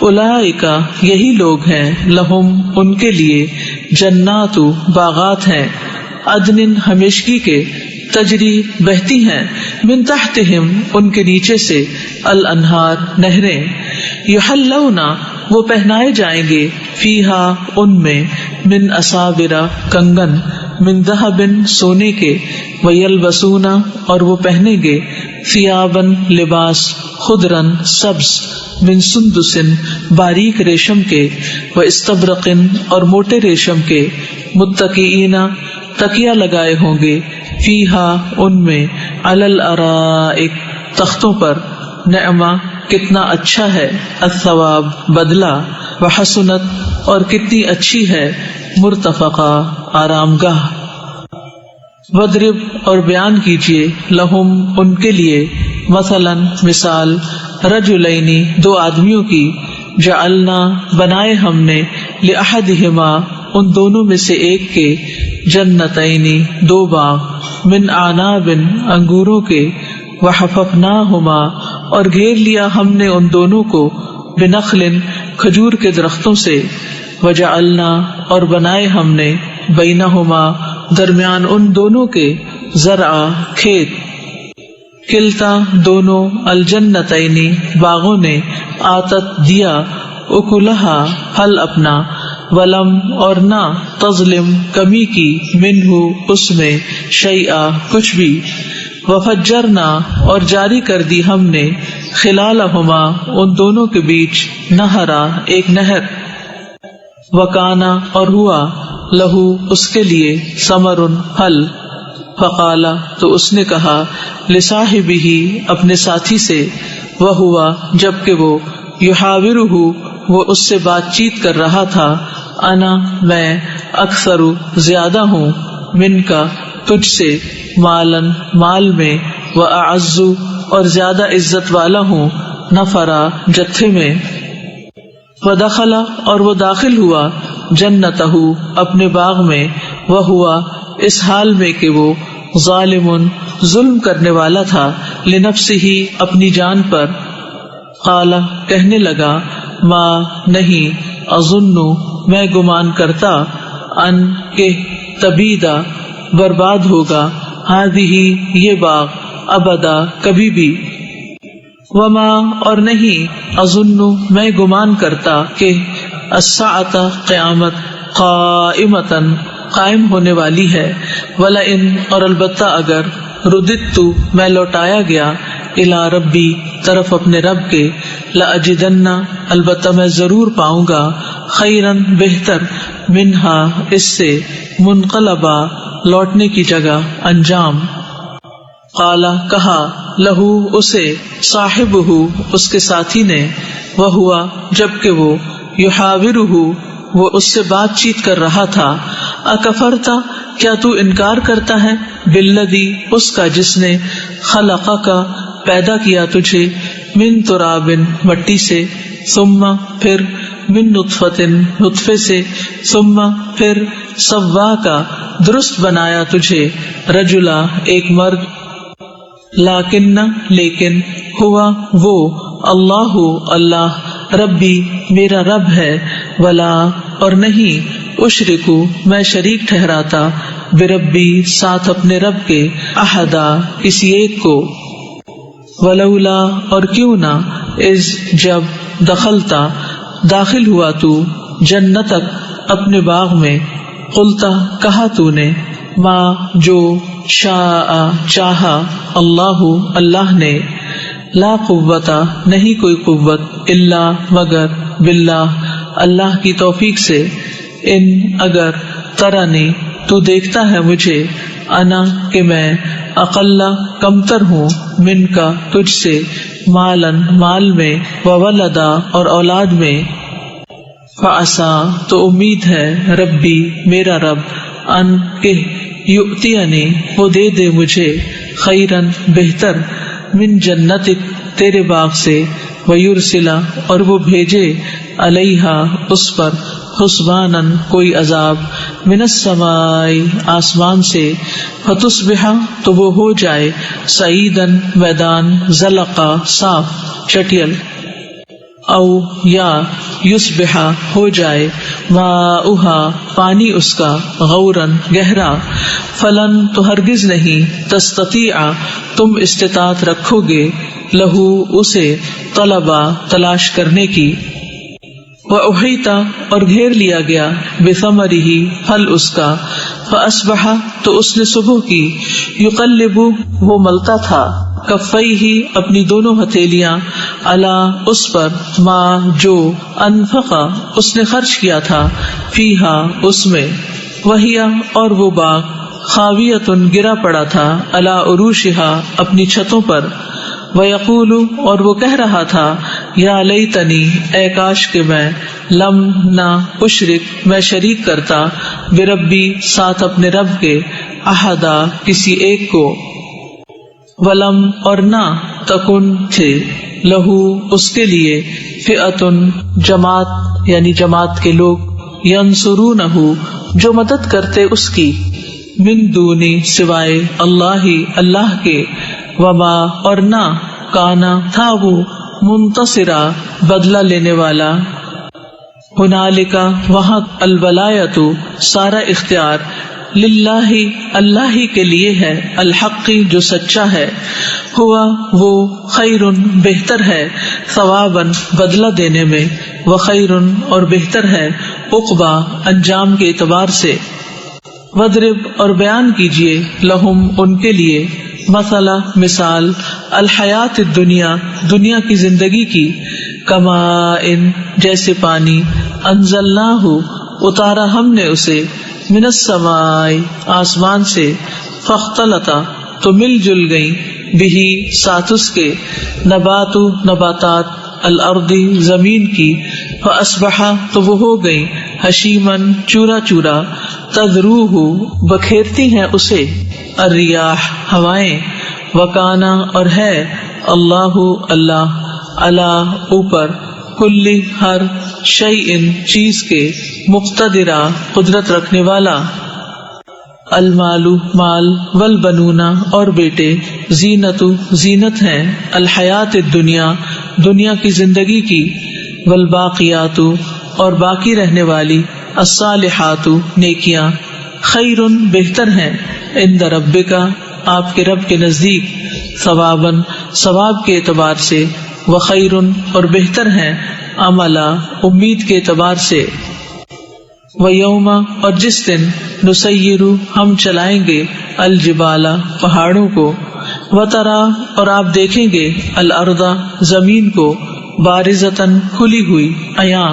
اولئک یہی لوگ ہیں، لہم ان کے لیے، جنات باغات ہیں، عدن ہمیشگی کے، تجری بہتی ہیں، من تحتہم ان کے نیچے سے، الانہار نہریں، یحلون وہ پہنائے جائیں گے، فیہا ان میں، من اساور کنگن، من ذہب سونے کے، ویلبسون اور وہ پہنیں گے، ثیابن لباس، خضرن سبز، من سندس باریک ریشم کے، واستبرق اور موٹے ریشم کے، متکئین تکیہ لگائے ہوں گے، فیہا ان میں، علی الارائک تختوں پر، نعمہ کتنا اچھا ہے، الثواب بدلہ، وحسنت اور کتنی اچھی ہے، مرتفقہ آرام گاہ۔ وَاضْرِبْ اور بیان کیجئے، لہم ان کے لیے، مثلاً مثال، رجلین دو آدمیوں کی، جعلنا بنائے ہم نے، لأحدہما ان دونوں میں سے ایک کے، جنتین دو باغ، من اعناب انگوروں کے، وحففناہما اور گھیر لیا ہم نے ان دونوں کو، بنخل کھجور کے درختوں سے، وجعلنا اور بنائے ہم نے، بینہما درمیان ان دونوں کے، زرعا کھیت، کلتا دونوں، الجنتین باغوں نے، آتت دیا، اکلہا پھل اپنا، ولم اور نہ، تظلم کمی کی، منہ اس میں، شیئا کچھ بھی، وفجرنا اور جاری کر دی ہم نے، خلالہما ان دونوں کے بیچ، نہرا ایک نہر، وکانا اور ہوا، لہو اس کے لیے، ثمر پھل، فقالا تو اس نے کہا، لصاحبہ اپنے ساتھی سے، وہوا جبکہ وہ، یحاورہ وہ اس سے بات چیت کر رہا تھا، انا میں، اکثر زیادہ ہوں، من کا تجھ سے، مالن مال میں، واعز اور زیادہ عزت والا ہوں، نفرا جتھے میں، ودخل اور وہ داخل ہوا، جنتہ اپنے باغ میں، وہوا اس حال میں کہ وہ، ظالم ظلم کرنے والا تھا، لنفسہ اپنی جان پر، قال کہنے لگا، ما نہیں، اظن میں گمان کرتا، ان کہ تبیدا برباد ہوگا، ہذہ یہ باغ، ابدا کبھی بھی، وما اور نہیں، اظن میں گمان کرتا کہ، الساعۃ قیامت، قائمۃ قائم ہونے والی ہے، ولئن اور البتہ اگر، رددت میں لوٹایا گیا، الی ربی طرف اپنے رب کے، لاجدن البتہ میں ضرور پاؤں گا، خیرن بہتر، منہا اس سے، منقلبا لوٹنے کی جگہ، انجام۔ قالا کہا، لہو اسے، صاحبہ اس کے ساتھی نے، وہوا جبکہ وہ، یحاورہ وہ اس سے بات چیت کر رہا تھا، اکفرتا کیا تو انکار کرتا ہے، بالذی اس کا جس نے، خلقک پیدا کیا تجھے، من تراب مٹی سے، ثم پھر، من نطفۃ نطفے سے، ثم پھر، سواک درست بنایا تجھے، رجلا ایک مرد، لیکن لیکن، ہوا وہ، اللہ اللہ، ربی میرا رب ہے، ولا اور نہیں، اشرکو میں شریک ٹھہراتا، بربی ساتھ اپنے رب کے، احدا کسی ایک کو، ولولا اور کیوں نہ، اذ جب، دخلتا داخل ہوا تو، جنتک اپنے باغ میں، قلتا کہا تو نے، ما جو، شاء چاہا، اللہ اللہ نے، لا قوت نہیں کوئی قوت، الا مگر، باللہ اللہ کی توفیق سے، ان اگر، ترانی تو دیکھتا ہے مجھے، انا کہ میں، اقل کمتر ہوں، من کا تجھ سے، مالن مال میں، وولدا اور اولاد میں، فعسا تو امید ہے، ربی میرا رب، ان کہ، یؤتینی وہ دے دے مجھے، خیرن بہتر، من جنتک تیرے باغ سے، ویرسلا اور وہ بھیجے، علیہا اس پر، حسبانن کوئی عذاب، من السماء آسمان سے، فتصبح تو وہ ہو جائے، سعیدن میدان، زلقا صاف، چٹیل، او یا یصبح ہو جائے ماؤہا پانی اس کا غورن گہرا فلن تو ہرگز نہیں تستطیع تم استطاعت رکھو گے لہو اسے طلبا تلاش کرنے کی وَأُحِيطَ اور گھیر لیا گیا بِثَمَرِهِ پھل اس کا فَأَصْبَحَ تو اس نے صبح کی يُقَلِّبُ وہ ملتا تھا کفیہ اپنی دونوں ہتھیلیاں علی اس پر ما جو انفق اس نے خرچ کیا تھا فیہا اس میں وہی اور وہ باغ خاویۃ گرا پڑا تھا علی عروشہا اپنی چھتوں پر وَيَقُولُ اور وہ کہہ رہا تھا یا لیتنی اے کاش کہ میں لم نہ اشرک میں شریک کرتا بربی ساتھ اپنے رب کے احدا کسی ایک کو ولم اور نہ تکن تھے لہو اس کے لیے فئتن جماعت یعنی جماعت کے لوگ ینصرونہ جو مدد کرتے اس کی من دونی سوائے اللہ کے وما اور نہ کانا تھا وہ منتصرا بدلہ لینے والا ہنالکا وہاں الولایت سارا اختیار للہ اللہ ہی کے لیے ہے الحق جو سچا ہے ہوا وہ خیر بہتر ہے ثوابا بدلہ دینے میں وخیر اور بہتر ہے عقبا انجام کے اعتبار سے وضرب اور بیان کیجئے لہم ان کے لیے مثلا مثال الحیات الدنیا دنیا کی زندگی کی کماء جیسے پانی انزلناہ اتارا ہم نے اسے من السماء آسمان سے فاختلط تو مل جل گئی بہی ساتھ اس کے نبات نباتات الارض زمین کی فاصبح تو وہ ہو گئی حشیمن چورا چورا تذروہ بکھیرتی ہیں اسے الریاح ہوائیں وکانا اور ہے اللہ اللہ اوپر کلی ہر شیء چیز کے مقتدرا قدرت رکھنے والا المال مال والبنون اور بیٹے زینت زینت ہیں الحیات الدنیا دنیا کی زندگی کی والباقیات اور باقی رہنے والی الصالحات نیکیاں خیر بہتر ہیں عند ربک آپ کے رب کے نزدیک ثواباً ثواب کے اعتبار سے وخیر اور بہتر ہیں عملا امید کے اعتبار سے ویوم اور جس دن نسیر ہم چلائیں گے الجبال پہاڑوں کو وترا اور آپ دیکھیں گے الارض زمین کو بارزتاً کھلی ہوئی عیاں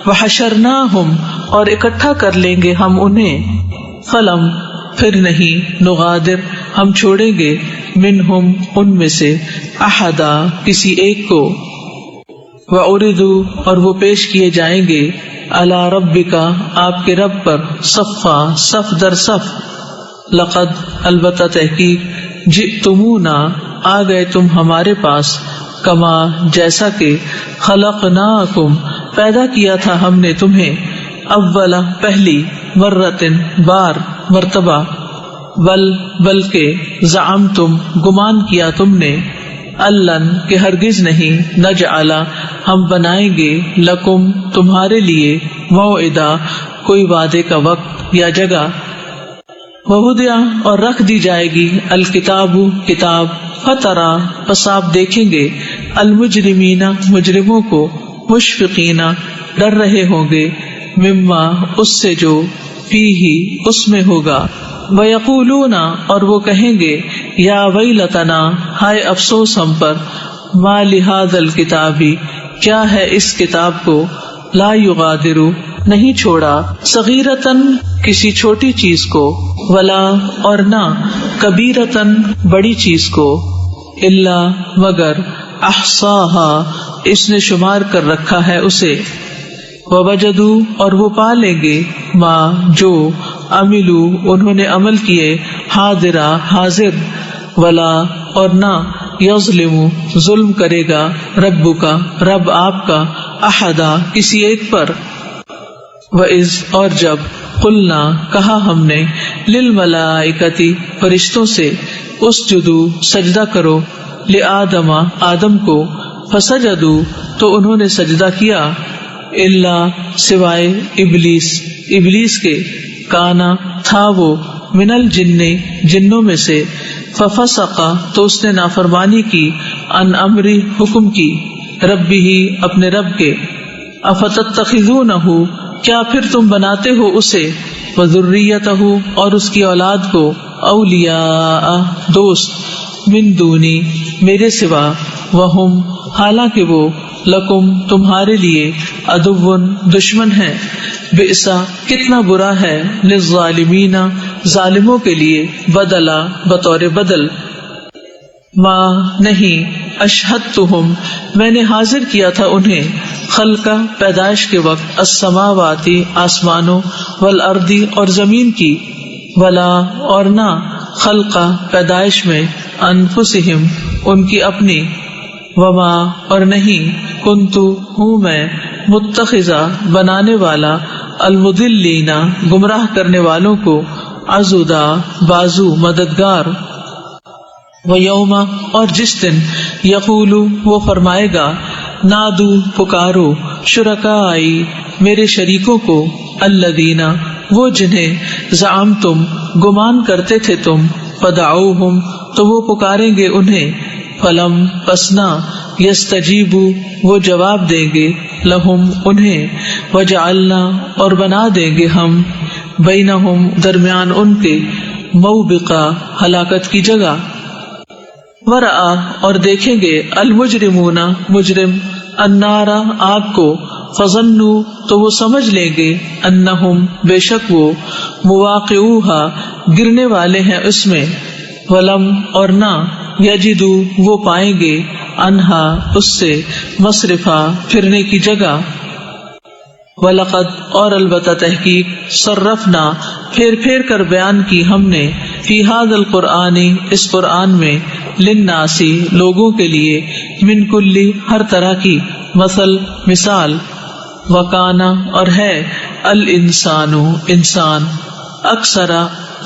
وحشرناہم اور اکٹھا کر لیں گے ہم انہیں فلم پھر نہیں نغادر ہم چھوڑیں گے منہم ان میں سے احدا کسی ایک کو وعرضوا اور وہ پیش کیے جائیں گے علی ربک آپ کے رب پر صفا صف در صف لقد البتہ تحقیق جئتمونا آ گئے تم ہمارے پاس کما جیسا کہ خلقناکم پیدا کیا تھا ہم نے تمہیں اولا پہلی مرتن بار مرتبہ بلکہ زعمتم گمان کیا تم نے اللن کہ ہرگز نہیں نجعل ہم بنائیں گے لکم تمہارے لیے موعدہ کوئی وعدے کا وقت یا جگہ ووضع اور رکھ دی جائے گی الکتاب کتاب فترا پس آپ دیکھیں گے المجرمین مجرموں کو مشفقین ڈر رہے ہوں گے مما اس سے جو فیہ اس میں ہوگا ویقولون اور وہ کہیں گے یا ویلتنا ہائے افسوس ہم پر ما لہذا الکتاب کیا ہے اس کتاب کو لا یغادر نہیں چھوڑا صغیرتن کسی چھوٹی چیز کو ولا اور نہ کبیرتن بڑی چیز کو الا مگر احصاہا اس نے شمار کر رکھا ہے اسے ووجدوا اور وہ پا لیں گے ما جو عملو انہوں نے عمل کیے حاضرہ حاضر ولا اور نہ یظلم ظلم کرے گا رب کا رب آپ کا احدا کسی ایک پر وَإِذْ اور جب قلنا کہا ہم نے للملائکتی فرشتوں سے اسجدوا سجدہ کرو لآدم آدم کو فسجدوا تو انہوں نے سجدہ کیا، الا سوائے ابلیس کے، کانا تھا وہ، من الجن جنوں میں سے، ففسق تو اس نے نافرمانی کی، عن امری حکم کی، ربہ اپنے رب کے، افتتخذونہ کیا پھر تم بناتے ہو اسے، وذریتہ اور اس کی اولاد کو، اولیاء دوست، من دونی میرے سوا، وہم حالانکہ وہ، لکم تمہارے لیے، عدو دشمن ہے، بئسا کتنا برا ہے، للظالمین ظالموں کے لیے، بدلا بطور بدل، ما نہیں، اشہدتہم میں نے حاضر کیا تھا انہیں، خلقہ پیدائش کے وقت، السماواتی آسمانوں، والارضی اور زمین کی، ولا اور نہ، خلقہ پیدائش میں، انفسہم ان کی اپنی، وما اور نہیں، کنتو ہوں میں، متخذہ بنانے والا، المضلین گمراہ کرنے والوں کو، عضدا بازو مددگار، ویوم اور جس دن، یقول وہ فرمائے گا، نادو پکارو، شرکائی میرے شریکوں کو، الذین وہ جنہیں، زعمتم گمان کرتے تھے تم، فدعوہم تو وہ پکاریں گے انہیں، فلم پسنا، یستجیبو وہ جواب دیں گے، لہم انہیں، وجعلنا اور بنا دیں گے ہم، بینہم درمیان ان کے، موبقا ہلاکت کی جگہ، ورآ اور دیکھیں گے، المجرمون مجرم، النار آگ کو، فظنوا تو وہ سمجھ لیں گے، انہم بے شک وہ، مواقعوہا گرنے والے ہیں اس میں، ولم اور نہ، یجدو وہ پائیں گے، انہا اس سے، مصرفا پھرنے کی جگہ، وَلَقَدْ اور البتہ تحقیق، صرفنا پھیر کر بیان کی ہم نے، فی ھذا القرآن اس قرآن میں، للناسی لوگوں کے لیے، من کلی ہر طرح کی، مثال، وکانا اور ہے، الانسان انسان، اکثر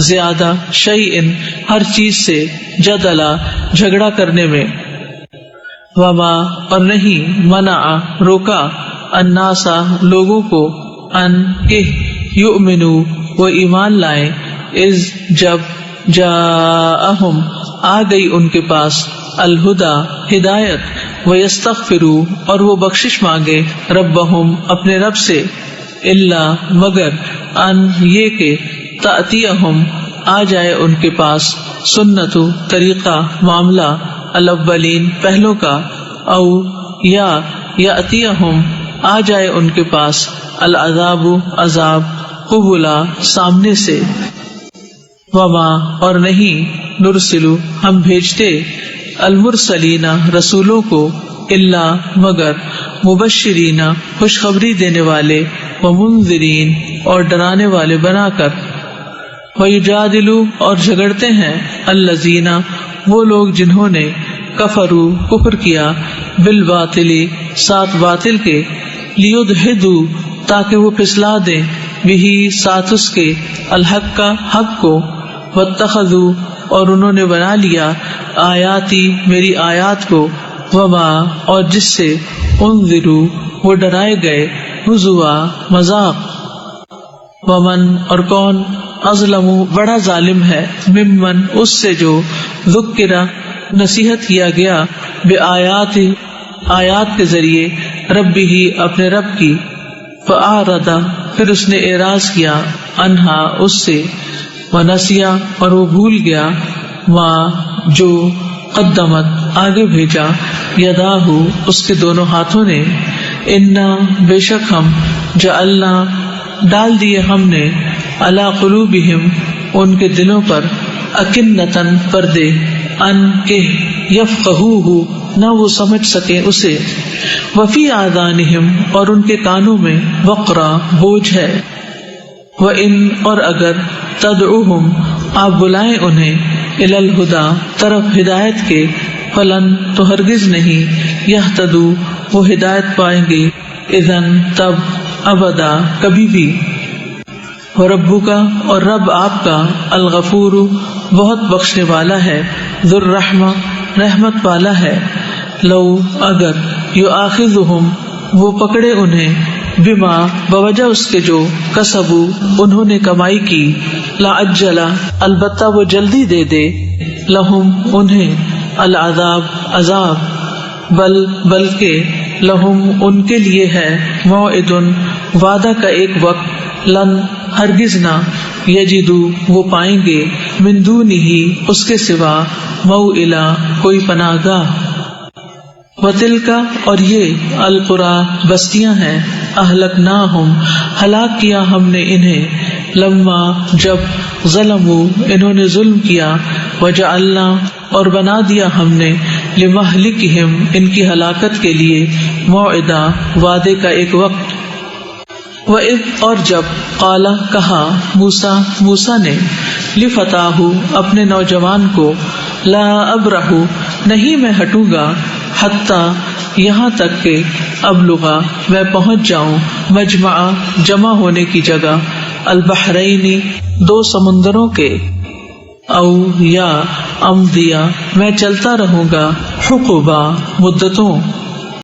زیادہ، شیئن ہر چیز سے، جدلا جھگڑا کرنے میں، وما اور نہیں، منع روکا، الناسا لوگوں کو، ان کہ یؤمنو وہ ایمان لائیں، اذ جب، جاءہم آ گئی ان کے پاس، الہدا ہدایت، ویستغفروا اور وہ بخشش مانگے، ربہم اپنے رب سے، الا مگر، ان یہ کہ، تأتیہم آ جائے ان کے پاس، سنتو طریقہ معاملہ، الاولین پہلوں کا، او یا یأتیہم آ جائے ان کے پاس، العذاب عذاب، قبلا سامنے سے، وما اور نہیں، نرسلو ہم بھیجتے، المرسلین رسولوں کو، الا مگر، مبشرین خوشخبری دینے والے، ومنذرین اور ڈرانے والے بنا کر، ویجادلو اور جھگڑتے ہیں، الذین وہ لوگ جنہوں نے، کفرو کفر کیا، بالباطل ساتھ باطل کے، لیدحدو تاکہ وہ پھسلا دیں، بہی ساتھ اس کے، الحق کا حق کو، واتخذوا اور انہوں نے بنا لیا، آیاتی میری آیات کو، وما اور جس سے، انذروا وہ ڈرائے گئے، ہزوا مذاق، ومن اور کون، اظلم بڑا ظالم ہے، ممن اس سے جو، ذکر نصیحت کیا گیا، بآیات آیات کے ذریعے، ربی ہی اپنے رب کی، فأعرض پھر اس نے اعراض کیا، عنہا اس سے، ونسیا اور وہ بھول گیا، ما جو، قدمت آگے بھیجا، یداہ اس کے دونوں ہاتھوں نے، انا بے شک ہم، جعلنا ڈال دیے ہم نے، علی قلوبہم ان کے دلوں پر، اکنتن پردے، ان کہ یفقہوہ نہ وہ سمجھ سکے اسے، وفی آذانہم اور ان کے کانوں میں، وقرا بوجھ ہے، وَإِن اور اگر، تدعوہم آپ بلائیں انہیں، الی الہدا طرف ہدایت کے، فلن تو ہرگز نہیں، یہتدوا وہ ہدایت پائیں گے، اذن تب، ابدا کبھی بھی، وربک اور رب آپ کا، الغفور بہت بخشنے والا ہے، ذو الرحمہ رحمت والا ہے، لو اگر یؤاخذہم وہ پکڑے انہیں بما بوجہ اس کے جو کسبو انہوں نے کمائی کی لعجل البتہ وہ جلدی دے دے لہم انہیں العذاب عذاب بلکہ لہم ان کے لیے ہے موعد وعدہ کا ایک وقت لن ہرگز نہ یجدو وہ پائیں گے من دونہ اس کے سوا موئلا کوئی پناہ گاہ وتلکا اور یہ القری بستیاں ہیں اہلکناہم ہلاک کیا ہم نے انہیں لما جب ظلموا انہوں نے ظلم کیا وجعلنا اور بنا دیا ہم نے لمہلکہم ان کی ہلاکت کے لیے موعدا وعدے کا ایک وقت وَإِذْ اور جب قال کہا موسیٰ نے لفتاہ اپنے نوجوان کو لا ابرح نہیں میں ہٹوں گا حتی یہاں تک کہ ابلغا میں پہنچ جاؤں مجمع جمع ہونے کی جگہ البحرین دو سمندروں کے او یا امضیا میں چلتا رہوں گا حقبا مدتوں